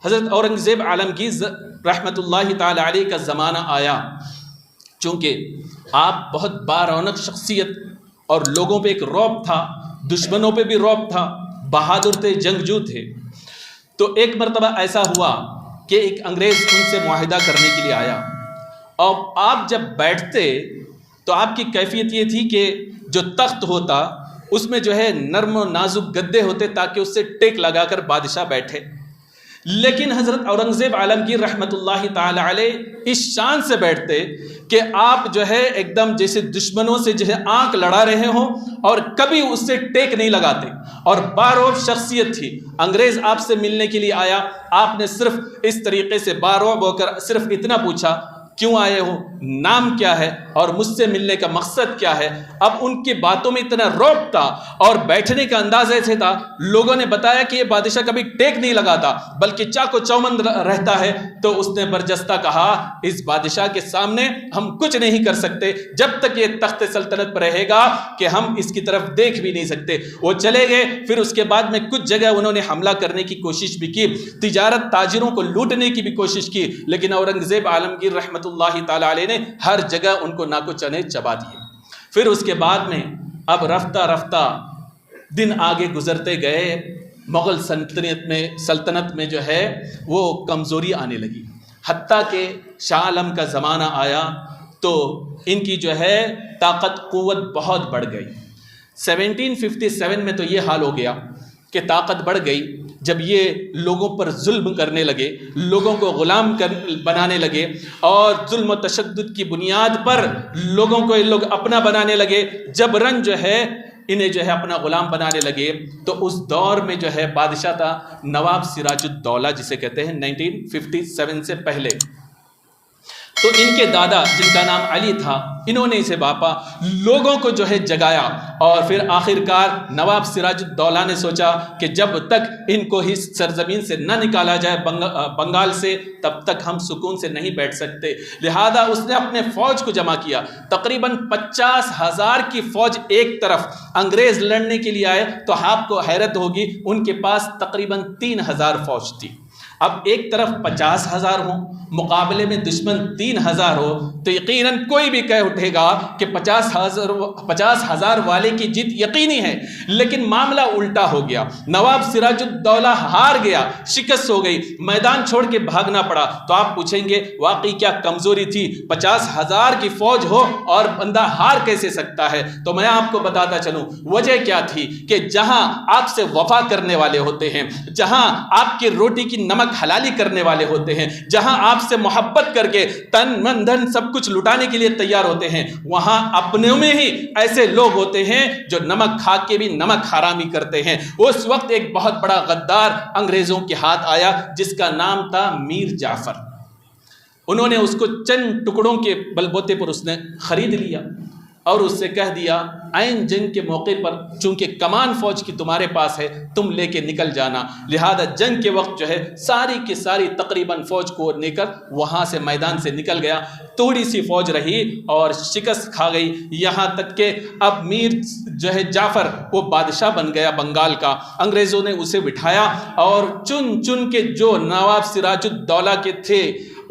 حضرت اورنگزیب عالمگیر رحمۃ اللہ تعالی علیہ کا زمانہ آیا، چونکہ آپ بہت بارونق شخصیت اور لوگوں پہ ایک رعب تھا، دشمنوں پہ بھی رعب تھا، بہادر تھے، جنگجو تھے. تو ایک مرتبہ ایسا ہوا کہ ایک انگریز ان سے معاہدہ کرنے کے لیے آیا، اور آپ جب بیٹھتے تو آپ کی کیفیت یہ تھی کہ جو تخت ہوتا اس میں جو ہے نرم و نازک گدے ہوتے تاکہ اس سے ٹیک لگا کر بادشاہ بیٹھے. لیکن حضرت اورنگزیب عالمگیر رحمۃ اللہ تعالی علیہ اس شان سے بیٹھتے کہ آپ جو ہے ایک دم جیسے دشمنوں سے جو ہے آنکھ لڑا رہے ہوں، اور کبھی اس سے ٹیک نہیں لگاتے، اور باروب شخصیت تھی. انگریز آپ سے ملنے کے لیے آیا، آپ نے صرف اس طریقے سے باروب ہو کر صرف اتنا پوچھا، کیوں آئے ہو، نام کیا ہے، اور مجھ سے ملنے کا مقصد کیا ہے. اب ان کی باتوں میں اتنا رعب تھا اور بیٹھنے کا انداز ایسے تھا، لوگوں نے بتایا کہ یہ بادشاہ کبھی ٹیک نہیں لگاتا بلکہ چاق و چوبند رہتا ہے. تو اس نے برجستہ کہا، اس بادشاہ کے سامنے ہم کچھ نہیں کر سکتے جب تک یہ تخت سلطنت پر رہے گا کہ ہم اس کی طرف دیکھ بھی نہیں سکتے. وہ چلے گئے. پھر اس کے بعد میں کچھ جگہ انہوں نے حملہ کرنے کی کوشش بھی کی، تجارت تاجروں کو لوٹنے کی بھی کوشش کی، لیکن اورنگزیب عالمگیر رحمۃ اللہ تعالی علیہ نے ہر جگہ ان کو ناکو چنے چبا دیے. پھر اس کے بعد میں اب رفتہ رفتہ دن آگے گزرتے گئے، مغل سلطنت میں جو ہے وہ کمزوری آنے لگی، حتیٰ کہ شاہ عالم کا زمانہ آیا تو ان کی جو ہے طاقت قوت بہت بڑھ گئی. 1757 میں تو یہ حال ہو گیا کہ طاقت بڑھ گئی جب یہ لوگوں پر ظلم کرنے لگے، لوگوں کو غلام بنانے لگے، اور ظلم و تشدد کی بنیاد پر لوگوں کو یہ لوگ اپنا بنانے لگے. جبراً جو ہے انہیں جو ہے اپنا غلام بنانے لگے. تو اس دور میں جو ہے بادشاہ تھا نواب سراج الدولہ، جسے کہتے ہیں 1957 سے پہلے. تو ان کے دادا جن کا نام علی تھا، انہوں نے اسے باپا، لوگوں کو جو ہے جگایا، اور پھر آخرکار نواب سراج الدولہ نے سوچا کہ جب تک ان کو اس سرزمین سے نہ نکالا جائے بنگال سے، تب تک ہم سکون سے نہیں بیٹھ سکتے. لہذا اس نے اپنے فوج کو جمع کیا. تقریباً 50,000 کی فوج ایک طرف انگریز لڑنے کے لیے آئے. تو آپ کو حیرت ہوگی ان کے پاس تقریباً 3,000 فوج تھی. اب ایک طرف 50,000 ہوں، مقابلے میں دشمن 3,000 ہو، تو یقیناً کوئی بھی کہہ اٹھے گا کہ 50,000 والے کی جیت یقینی ہے. لیکن معاملہ الٹا ہو گیا. نواب سراج الدولہ ہار گیا، شکست ہو گئی، میدان چھوڑ کے بھاگنا پڑا. تو آپ پوچھیں گے واقعی کیا کمزوری تھی؟ 50,000 کی فوج ہو اور بندہ ہار کیسے سکتا ہے؟ تو میں آپ کو بتاتا چلوں وجہ کیا تھی کہ جہاں آپ سے وفا کرنے والے ہوتے ہیں، جہاں آپ کی روٹی کی نمک حلالی کرنے والے ہوتے ہیں، جہاں آپ سے محبت کر کے تن من دھن سب کچھ لٹانے کے لیے تیار ہوتے ہیں، وہاں اپنے میں ہی ایسے لوگ ہوتے ہیں جو نمک کھا کے بھی نمک حرامی کرتے ہیں. اس وقت ایک بہت بڑا غدار انگریزوں کے ہاتھ آیا جس کا نام تھا میر جعفر. انہوں نے اس کو چند ٹکڑوں کے بلبوتے پر اس نے خرید لیا اور اس سے کہہ دیا عین جنگ کے موقع پر چونکہ کمان فوج کی تمہارے پاس ہے، تم لے کے نکل جانا. لہذا جنگ کے وقت جو ہے ساری کی ساری تقریباً فوج کو لے کر وہاں سے میدان سے نکل گیا. تھوڑی سی فوج رہی اور شکست کھا گئی، یہاں تک کہ اب میر جو ہے جعفر وہ بادشاہ بن گیا بنگال کا. انگریزوں نے اسے بٹھایا اور چن چن کے جو نواب سراج الدولہ کے تھے،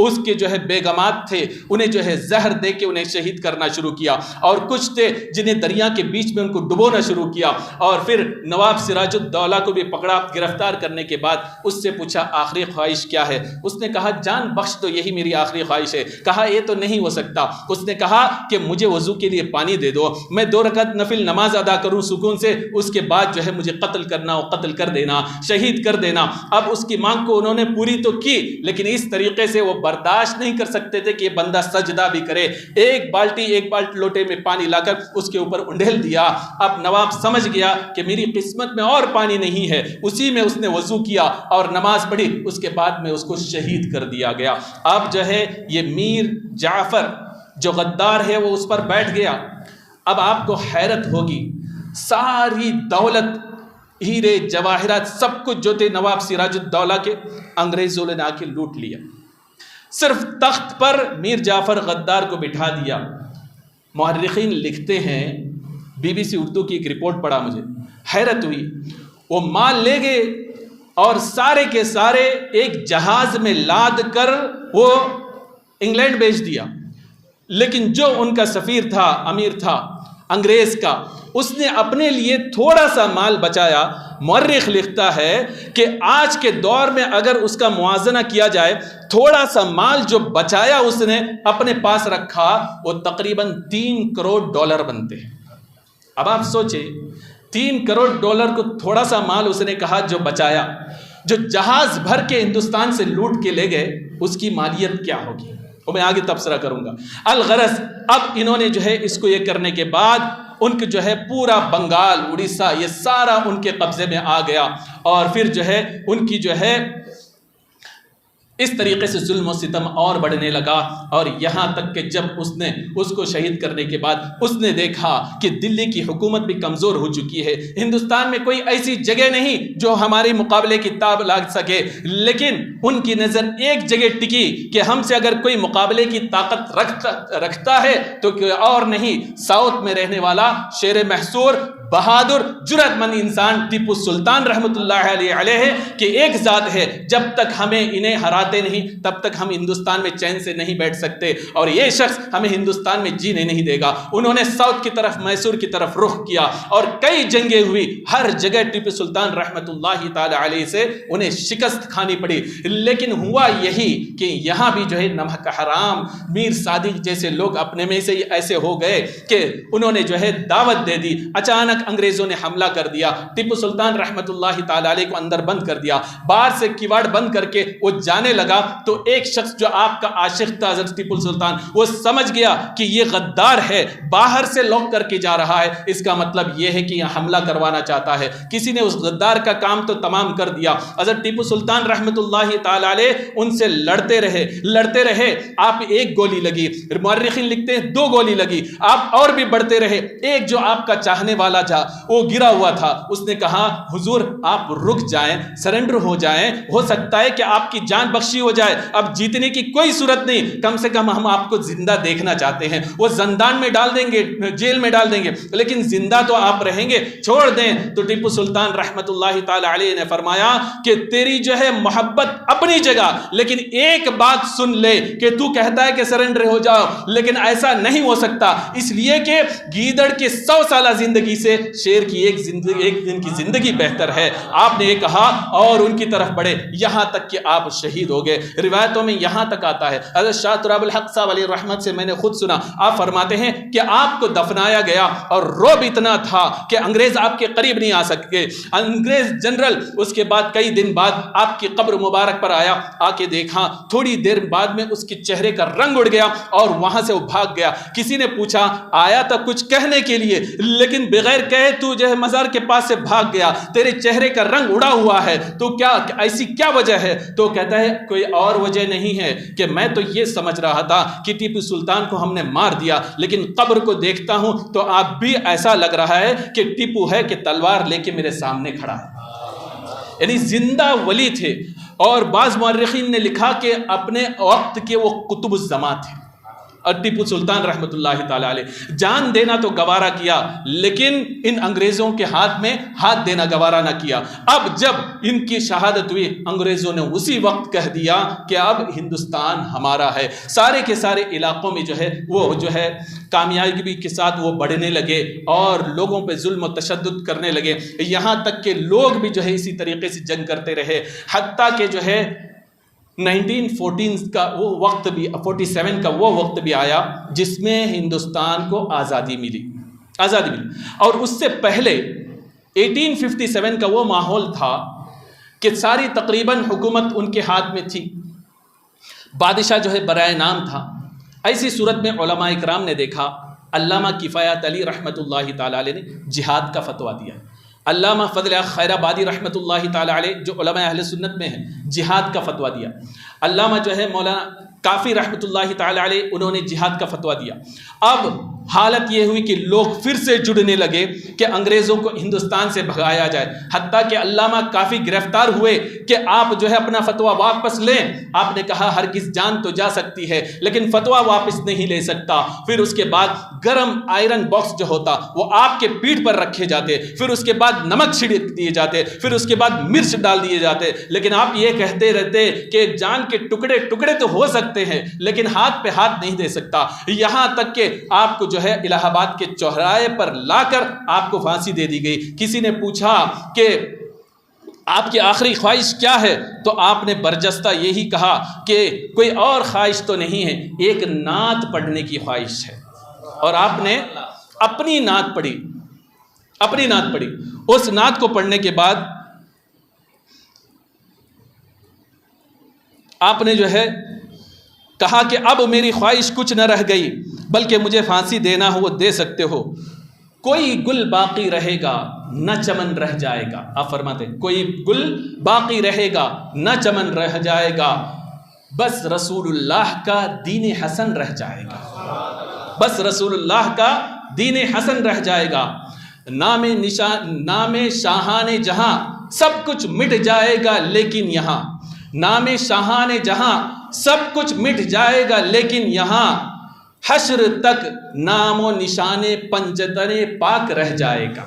اس کے جو ہے بیگمات تھے، انہیں جو ہے زہر دے کے انہیں شہید کرنا شروع کیا، اور کچھ تھے جنہیں دریا کے بیچ میں ان کو ڈبونا شروع کیا. اور پھر نواب سراج الدولہ کو بھی پکڑا. گرفتار کرنے کے بعد اس سے پوچھا آخری خواہش کیا ہے؟ اس نے کہا جان بخش دو، یہی میری آخری خواہش ہے. کہا یہ تو نہیں ہو سکتا. اس نے کہا کہ مجھے وضو کے لیے پانی دے دو، میں 2 رکعت نفل نماز ادا کروں سکون سے، اس کے بعد جو ہے مجھے قتل کرنا ہو قتل کر دینا، شہید کر دینا. اب اس کی مانگ کو انہوں نے پوری تو کی، لیکن اس طریقے سے وہ برداشت نہیں کر سکتے تھے کہ یہ بندہ سجدہ بھی کرے. ایک بالٹی لوٹے میں پانی لا کر اس کے اوپر انڈھیل دیا. اب نواب سمجھ گیا کہ میری قسمت میں اور پانی نہیں ہے، اسی میں اس نے وضو کیا اور نماز پڑھی. اس کے بعد میں اس کو شہید کر دیا گیا. اب جو ہے یہ میر جعفر جو غدار ہے وہ اس پر بیٹھ گیا. اب آپ کو حیرت ہوگی، ساری دولت، ہیرے جواہرات، سب کچھ جو تھے نواب سراج الدولہ کے، انگریزوں نے آ کے لوٹ لیا. صرف تخت پر میر جعفر غدار کو بٹھا دیا. مورخین لکھتے ہیں، BBC اردو کی ایک رپورٹ پڑھا، مجھے حیرت ہوئی. وہ مال لے گئے اور سارے کے سارے ایک جہاز میں لاد کر وہ انگلینڈ بھیج دیا. لیکن جو ان کا سفیر تھا، امیر تھا انگریز کا، اس نے اپنے لیے تھوڑا سا مال بچایا. مورخ لکھتا ہے کہ آج کے دور میں اگر اس کا موازنہ کیا جائے، تھوڑا سا مال جو بچایا اس نے اپنے پاس رکھا، وہ تقریباً $3 کروڑ بنتے ہیں. اب آپ سوچیں، $3 کروڑ کو تھوڑا سا مال اس نے کہا جو بچایا، جو جہاز بھر کے ہندوستان سے لوٹ کے لے گئے، اس کی مالیت کیا ہوگی؟ وہ میں آگے تبصرہ کروں گا. الغرض اب انہوں نے جو ہے اس کو یہ کرنے کے بعد ان کے جو ہے پورا بنگال، اڑیسہ، یہ سارا ان کے قبضے میں آ گیا. اور پھر جو ہے ان کی جو ہے اس طریقے سے ظلم و ستم اور بڑھنے لگا. اور یہاں تک کہ جب اس نے اس کو شہید کرنے کے بعد اس نے دیکھا کہ دلی کی حکومت بھی کمزور ہو چکی ہے، ہندوستان میں کوئی ایسی جگہ نہیں جو ہمارے مقابلے کی تاب لا سکے، لیکن ان کی نظر ایک جگہ ٹکی کہ ہم سے اگر کوئی مقابلے کی طاقت رکھتا ہے تو کوئی اور نہیں، ساؤتھ میں رہنے والا شیر محصور، بہادر، جرأت مند انسان ٹیپو سلطان رحمۃ اللہ علیہ ہے کہ ایک ذات ہے، جب تک ہمیں انہیں ہراتے نہیں تب تک ہم ہندوستان میں چین سے نہیں بیٹھ سکتے، اور یہ شخص ہمیں ہندوستان میں جینے نہیں دے گا. انہوں نے ساؤتھ کی طرف، میسور کی طرف رخ کیا اور کئی جنگیں ہوئی. ہر جگہ ٹیپو سلطان رحمۃ اللہ تعالی علیہ سے انہیں شکست کھانی پڑی. لیکن ہوا یہی کہ یہاں بھی جو ہے نمک حرام میر صادق جیسے لوگ اپنے میں سے ایسے ہو گئے کہ انہوں نے جو ہے دعوت دے دی. اچانک انگریزوں نے حملہ کر دیا، ٹیپو سلطان رحمۃ اللہ تعالی علیہ کو اندر بند کر دیا. باہر سے کیواڑ بند کر کے وہ جانے لگا تو ایک شخص جو آپ کا عاشق تھا حضرت ٹیپو سلطان، وہ سمجھ گیا کہ یہ غدار ہے، باہر سے لاک کر کے جا رہا ہے، اس کا مطلب یہ ہے کہ یہ حملہ کروانا چاہتا ہے. کسی نے اس غدار کا کام تو تمام کر دیا. حضرت ٹیپو سلطان رحمۃ اللہ تعالی علیہ ان سے لڑتے رہے. آپ ایک گولی لگی، مورخین لکھتے ہیں 2 گولی لگی، آپ اور بھی بڑھتے رہے. ایک جو آپ کا چاہنے والا تھا وہ گرا ہوا تھا، اس نے کہا حضور آپ رک جائیں، سرنڈر ہو جائیں، ہو سکتا ہے کہ آپ کی جان بخشی ہو جائے، اب جیتنے کی کوئی صورت نہیں، کم سے کم ہم آپ کو زندہ دیکھنا چاہتے ہیں. وہ زندان میں ڈال دیں گے، جیل میں ڈال دیں گے، لیکن زندہ تو آپ رہیں گے، چھوڑ دیں. تو ٹیپو سلطان رحمۃ اللہ تعالی علیہ نے فرمایا کہ تیری جو ہے محبت اپنی جگہ، لیکن ایک بات سن لے کہ تو کہتا ہے کہ سرنڈر ہو جاؤ، لیکن ایسا نہیں ہو سکتا، اس لیے کہ گیدڑ کی 100 سالہ زندگی سے شیر کی ایک دن کی زندگی بہتر ہے. آپ نے یہ کہا اور ان کی طرف بڑھے، یہاں تک کہ آپ شہید ہو گئے. روایتوں میں یہاں تک آتا ہے، حضرت شاہ تراب الحق صاحب علیہ رحمت سے میں نے خود سنا، آپ فرماتے ہیں کہ آپ کو دفنایا گیا اور رعب اتنا تھا کہ انگریز آپ کے قریب نہیں آ سکے. انگریز جنرل اس کے بعد کئی دن بعد آپ کی قبر مبارک پر آیا، آ کے دیکھا، تھوڑی دیر بعد میں اس کے چہرے کا رنگ اڑ گیا اور وہاں سے وہ بھاگ گیا. کسی نے پوچھا آیا تھا کچھ کہنے کے لیے، لیکن بغیر کہے تو جو ہے مزار کے پاس سے بھاگ گیا، تیرے چہرے کا رنگ اڑا ہوا ہے، تو کیا ایسی کیا وجہ ہے؟ تو کہتا ہے کوئی اور وجہ نہیں ہے کہ میں تو یہ سمجھ رہا تھا کہ ٹیپو سلطان کو ہم نے مار دیا، لیکن قبر کو دیکھتا ہوں تو آپ بھی ایسا لگ رہا ہے کہ ٹیپو ہے کہ تلوار لے کے میرے سامنے کھڑا ہے. یعنی زندہ ولی تھے. اور بعض مورخین نے لکھا کہ اپنے وقت کے وہ قطب الزماں تھے. اور ٹیپو سلطان رحمۃ اللہ تعالی علیہ جان دینا تو گوارا کیا، لیکن ان انگریزوں کے ہاتھ میں ہاتھ دینا گوارا نہ کیا. اب جب ان کی شہادت ہوئی، انگریزوں نے اسی وقت کہہ دیا کہ اب ہندوستان ہمارا ہے. سارے کے سارے علاقوں میں جو ہے وہ جو ہے کامیابی کے ساتھ وہ بڑھنے لگے اور لوگوں پہ ظلم و تشدد کرنے لگے، یہاں تک کہ لوگ بھی جو ہے اسی طریقے سے جنگ کرتے رہے، حتیٰ کہ جو ہے 1914 کا وہ وقت بھی، 47 کا وہ وقت بھی آیا جس میں ہندوستان کو آزادی ملی. اور اس سے پہلے 1857 کا وہ ماحول تھا کہ ساری تقریباً حکومت ان کے ہاتھ میں تھی، بادشاہ جو ہے برائے نام تھا. ایسی صورت میں علماء اکرام نے دیکھا، علامہ کفایت علی رحمۃ اللہ تعالی علیہ نے جہاد کا فتویٰ دیا. علامہ فضل خیر آبادی رحمۃ اللہ تعالی علیہ جو علماء اہل سنت میں ہیں، جہاد کا فتویٰ دیا. علامہ جو ہے مولانا کافی رحمۃ اللہ تعالی علیہ، انہوں نے جہاد کا فتویٰ دیا. اب حالت یہ ہوئی کہ لوگ پھر سے جڑنے لگے کہ انگریزوں کو ہندوستان سے بھگایا جائے، حتیٰ کہ علامہ کافی گرفتار ہوئے کہ آپ جو ہے اپنا فتویٰ واپس لیں۔ آپ نے کہا ہرگز جان تو جا سکتی ہے لیکن فتویٰ واپس نہیں لے سکتا۔ پھر اس کے بعد گرم آئرن باکس جو ہوتا وہ آپ کے پیٹھ پر رکھے جاتے، پھر اس کے بعد نمک چھڑک دیے جاتے، پھر اس کے بعد مرچ ڈال دیے جاتے، لیکن آپ یہ کہتے رہتے کہ جان کے ٹکڑے ٹکڑے تو ہو سکتے ہیں لیکن ہاتھ پہ ہاتھ نہیں دے سکتا، یہاں تک کہ آپ کو جو ہے الہ آباد کے چوراہے پر لا کر آپ کو پھانسی دے دی گئی۔ کسی نے پوچھا کہ آپ کی آخری خواہش کیا ہے تو آپ نے برجستہ یہی کہا کہ کوئی اور خواہش تو نہیں ہے، ایک نعت پڑھنے کی خواہش ہے، اور آپ نے اپنی نعت پڑھی، اپنی نعت پڑھی۔ اس نعت کو پڑھنے کے بعد آپ نے جو ہے کہا کہ اب میری خواہش کچھ نہ رہ گئی، بلکہ مجھے پھانسی دینا ہو وہ دے سکتے ہو، کوئی گل باقی رہے گا نہ چمن رہ جائے گا۔ آپ فرماتے ہیں کوئی گل باقی رہے گا نہ چمن رہ جائے گا، بس رسول اللہ کا دین حسن رہ جائے گا، بس رسول اللہ کا دین حسن رہ جائے گا۔ نام شاہان جہاں سب کچھ مٹ جائے گا لیکن یہاں، نام شاہان جہاں سب کچھ مٹ جائے گا لیکن یہاں، حشر تک نام و نشان پنجتن پاک رہ جائے گا۔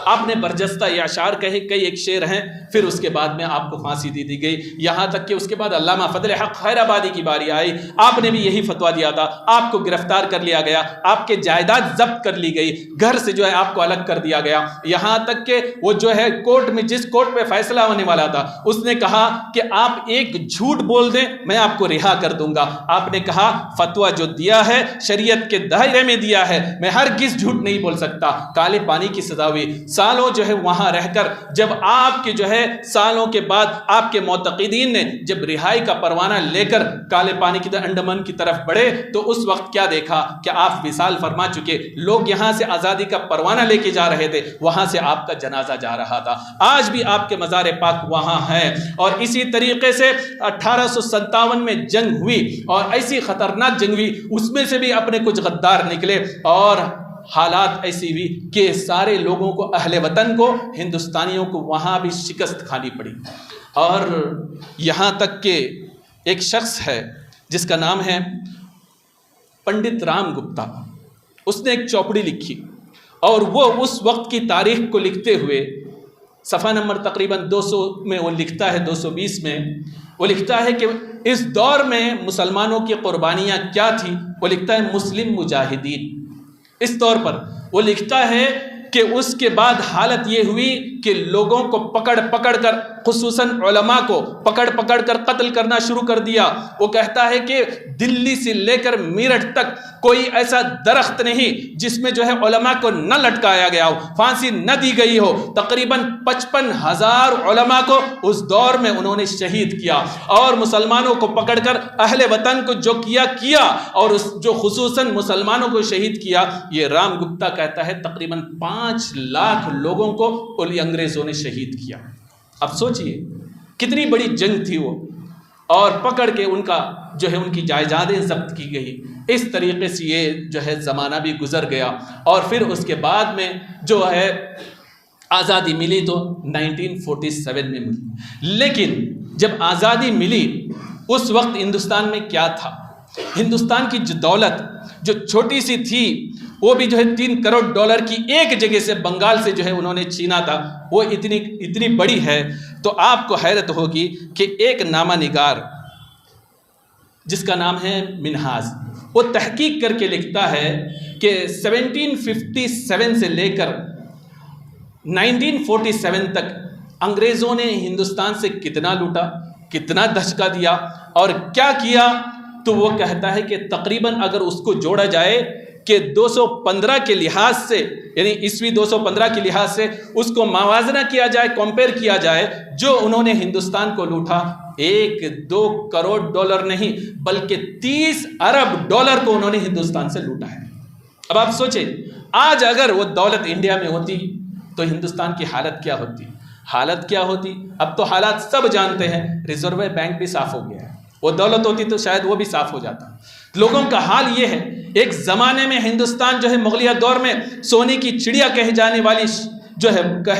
آپ نے برجستہ یہ اشعار کہے، کئی ایک شعر ہیں، پھر اس کے بعد میں آپ کو پھانسی دی گئی، یہاں تک کہ اس کے بعد علامہ فضل حق حیدرآبادی کی باری آئی، آپ نے بھی یہی فتویٰ دیا تھا، آپ کو گرفتار کر لیا گیا، آپ کے جائیداد ضبط کر لی گئی، گھر سے جو ہے آپ کو الگ کر دیا گیا، یہاں تک کہ وہ جو ہے کورٹ میں جس کورٹ پہ فیصلہ ہونے والا تھا اس نے کہا کہ آپ ایک جھوٹ بول دیں میں آپ کو رہا کر دوں گا۔ آپ نے کہا فتویٰ جو دیا ہے شریعت کے دائرے میں دیا ہے، میں ہرگز جھوٹ نہیں بول سکتا۔ کالے پانی کی سزا ہوئی، سالوں جو ہے وہاں رہ کر جب آپ کے جو ہے سالوں کے بعد آپ کے معتقدین نے جب رہائی کا پروانہ لے کر کالے پانی کی طرف انڈمان کی طرف بڑھے تو اس وقت کیا دیکھا کہ آپ وصال فرما چکے، لوگ یہاں سے آزادی کا پروانہ لے کے جا رہے تھے، وہاں سے آپ کا جنازہ جا رہا تھا، آج بھی آپ کے مزار پاک وہاں ہے۔ اور اسی طریقے سے 1857 میں جنگ ہوئی اور ایسی خطرناک جنگ ہوئی، اس میں سے بھی اپنے کچھ غدار نکلے اور حالات ایسی ہوئی کہ سارے لوگوں کو، اہل وطن کو، ہندوستانیوں کو وہاں بھی شکست کھانی پڑی۔ اور یہاں تک کہ ایک شخص ہے جس کا نام ہے پنڈت رام گپتا، اس نے ایک چوپڑی لکھی اور وہ اس وقت کی تاریخ کو لکھتے ہوئے صفحہ نمبر تقریباً 200 میں وہ لکھتا ہے، 220 میں وہ لکھتا ہے کہ اس دور میں مسلمانوں کی قربانیاں کیا تھیں، وہ لکھتا ہے مسلم مجاہدین۔ اس طور پر وہ لکھتا ہے کہ اس کے بعد حالت یہ ہوئی کہ لوگوں کو پکڑ پکڑ کر، خصوصاً علماء کو پکڑ پکڑ کر قتل کرنا شروع کر دیا۔ وہ کہتا ہے کہ دلی سے لے کر میرٹھ تک کوئی ایسا درخت نہیں جس میں جو ہے علماء کو نہ لٹکایا گیا ہو، پھانسی نہ دی گئی ہو۔ تقریباً 55,000 علماء کو اس دور میں انہوں نے شہید کیا، اور مسلمانوں کو پکڑ کر اہل وطن کو جو کیا اور اس جو خصوصاً مسلمانوں کو شہید کیا، یہ رام گپتا کہتا ہے تقریباً 5 لاکھ لوگوں کو انگریزوں نے شہید کیا۔ اب سوچئے کتنی بڑی جنگ تھی وہ، اور پکڑ کے ان کا جو ہے ان کی جائیدادیں ضبط کی گئی۔ اس طریقے سے یہ جو ہے زمانہ بھی گزر گیا، اور پھر اس کے بعد میں جو ہے آزادی ملی تو 1947 میں ملی۔ لیکن جب آزادی ملی اس وقت ہندوستان میں کیا تھا؟ ہندوستان کی جو دولت جو چھوٹی سی تھی وہ بھی جو ہے $3 کروڑ کی ایک جگہ سے بنگال سے جو ہے انہوں نے چھینا تھا، وہ اتنی بڑی ہے۔ تو آپ کو حیرت ہوگی کہ ایک نامہ نگار جس کا نام ہے منہاج، وہ تحقیق کر کے لکھتا ہے کہ 1757 سے لے کر 1947 تک انگریزوں نے ہندوستان سے کتنا لوٹا، کتنا دھچکا دیا اور کیا کیا، تو وہ کہتا ہے کہ تقریباً اگر اس کو جوڑا جائے کہ 215 کے لحاظ سے، یعنی عیسوی 215 کے لحاظ سے اس کو موازنہ کیا جائے، کمپیئر کیا جائے، جو انہوں نے ہندوستان کو لوٹا 1-2 کروڑ نہیں بلکہ 30 ارب ڈالر کو انہوں نے ہندوستان سے لوٹا ہے۔ اب آپ سوچیں آج اگر وہ دولت انڈیا میں ہوتی تو ہندوستان کی حالت کیا ہوتی؟ حالت کیا ہوتی؟ اب تو حالات سب جانتے ہیں، ریزرو بینک بھی صاف ہو گیا ہے، وہ دولت ہوتی تو شاید وہ بھی صاف ہو جاتا. لوگوں کا حال یہ ہے. ایک زمانے میں ہندوستان جو ہے مغلیہ دور میں سونے کی چڑیا کہے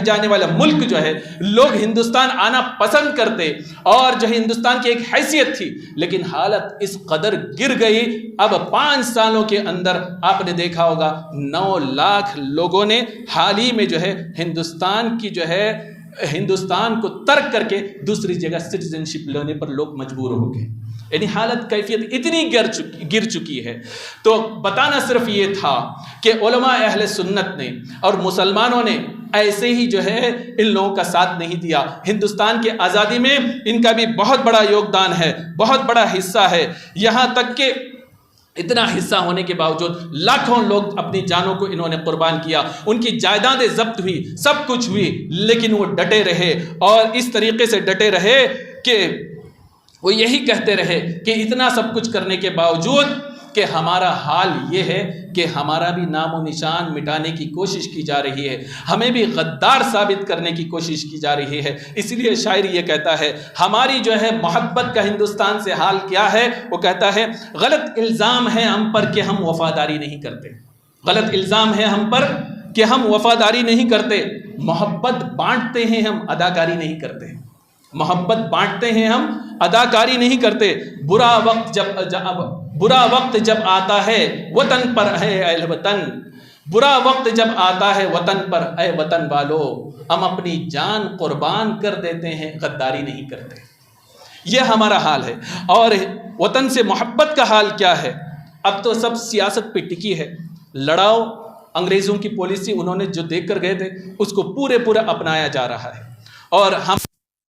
جانے والا ملک جو ہے، لوگ ہندوستان آنا پسند کرتے اور جو ہے ہندوستان کی ایک حیثیت تھی، لیکن حالت اس قدر گر گئی. اب 5 سالوں کے اندر آپ نے دیکھا ہوگا 9 لاکھ لوگوں نے حال ہی میں جو ہے ہندوستان کو ترک کر کے دوسری جگہ سٹیزن شپ لینے پر لوگ مجبور ہو گئے. یعنی حالت کیفیت اتنی گر چکی ہے. تو بتانا صرف یہ تھا کہ علماء اہل سنت نے اور مسلمانوں نے ایسے ہی جو ہے ان لوگوں کا ساتھ نہیں دیا. ہندوستان کی آزادی میں ان کا بھی بہت بڑا یوگدان ہے، بہت بڑا حصہ ہے. یہاں تک کہ اتنا حصہ ہونے کے باوجود لاکھوں لوگ اپنی جانوں کو انہوں نے قربان کیا، ان کی جائیدادیں ضبط ہوئی، سب کچھ ہوئی، لیکن وہ ڈٹے رہے اور اس طریقے سے ڈٹے رہے کہ وہ یہی کہتے رہے کہ اتنا سب کچھ کرنے کے باوجود کہ ہمارا حال یہ ہے کہ ہمارا بھی نام و نشان مٹانے کی کوشش کی جا رہی ہے، ہمیں بھی غدار ثابت کرنے کی کوشش کی جا رہی ہے. اس لیے شاعر یہ کہتا ہے ہماری جو ہے محبت کا ہندوستان سے حال کیا ہے. وہ کہتا ہے غلط الزام ہے ہم پر کہ ہم وفاداری نہیں کرتے. غلط الزام ہے ہم پر کہ ہم وفاداری نہیں کرتے. محبت بانٹتے ہیں ہم اداکاری نہیں کرتے. محبت بانٹتے ہیں ہم اداکاری نہیں کرتے. برا وقت جب آتا ہے وطن پر اے اہل وطن، برا وقت جب آتا ہے وطن پر اے وطن والو، ہم اپنی جان قربان کر دیتے ہیں، غداری نہیں کرتے. یہ ہمارا حال ہے. اور وطن سے محبت کا حال کیا ہے؟ اب تو سب سیاست پہ ٹکی ہے. لڑاؤ، انگریزوں کی پالیسی انہوں نے جو دیکھ کر گئے تھے اس کو پورا اپنایا جا رہا ہے. اور ہم